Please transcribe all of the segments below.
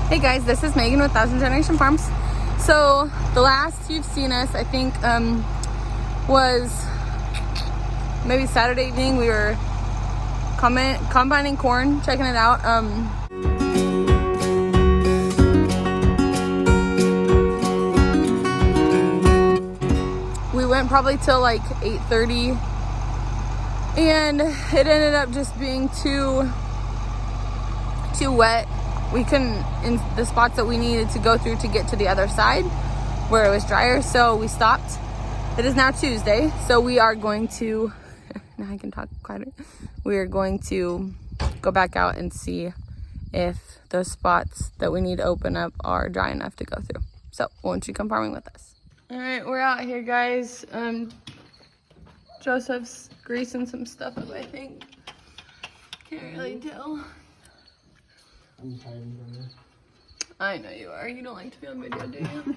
Hey guys, this is Megan with Thousand Generation Farms. So the last you've seen us, I think, was maybe Saturday evening. We were combining corn, checking it out. We went probably till like 8:30, and it ended up just being too wet. We couldn't, in the spots that we needed to go through to get to the other side where it was drier, so we stopped. It is now Tuesday, so we are going to, now I can talk quieter. We are going to go back out and see if those spots that we need to open up are dry enough to go through. So won't you come farming with us? All right, we're out here, guys. Joseph's greasing some stuff up, I think. Can't really tell. I'm tired of this. I know you are. You don't like to be on video, do you?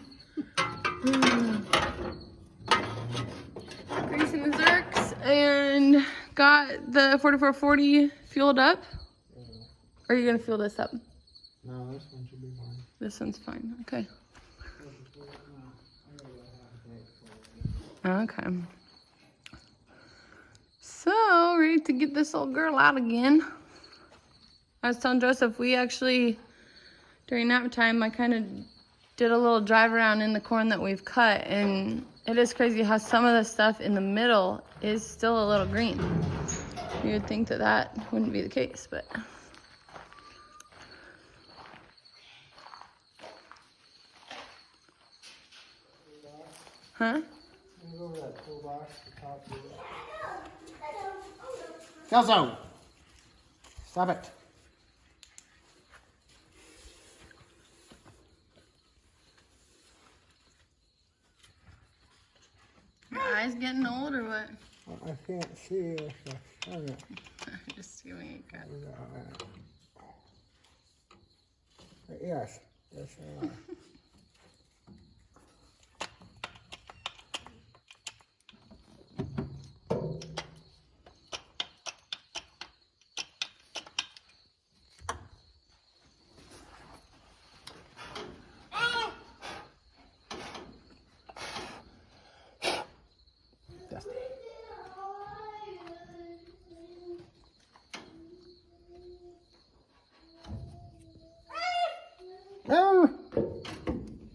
Greasing the Zerks and got the 4440 fueled up. Or are you gonna fuel this up? No, this one should be fine. This one's fine. Okay. Okay. So ready to get this old girl out again. I was telling Joseph, we actually, during nap time, I kind of did a little drive around in the corn that we've cut, and it is crazy how some of the stuff in the middle is still a little green. You would think that that wouldn't be the case, but. Huh? Kelso! Stop it. Your eyes getting old or what? I can't see this stuff. Just giving you a cut. Yes. Yes, they are.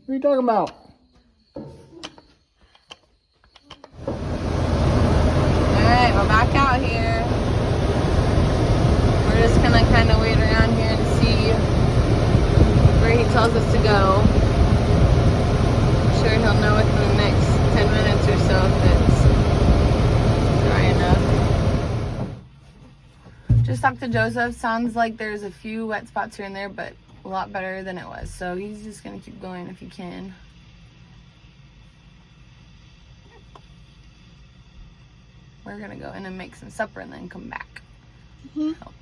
What are you talking about? Alright, we're back out here. We're just gonna kind of wait around here and see where he tells us to go. I'm sure he'll know within the next 10 minutes or so if it's dry enough. Just talked to Joseph. Sounds like there's a few wet spots here and there, but a lot better than it was. So he's just gonna keep going if he can. We're gonna go in and make some supper and then come back. Help.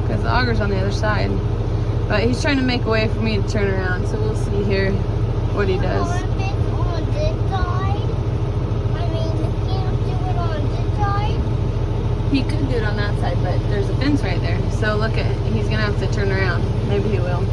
The auger's on the other side, but he's trying to make a way for me to turn around, so we'll see here what he does. On this side? I mean, can't do it on this side? He could do it on that side, but there's a fence right there, so look at, he's gonna have to turn around. Maybe he will.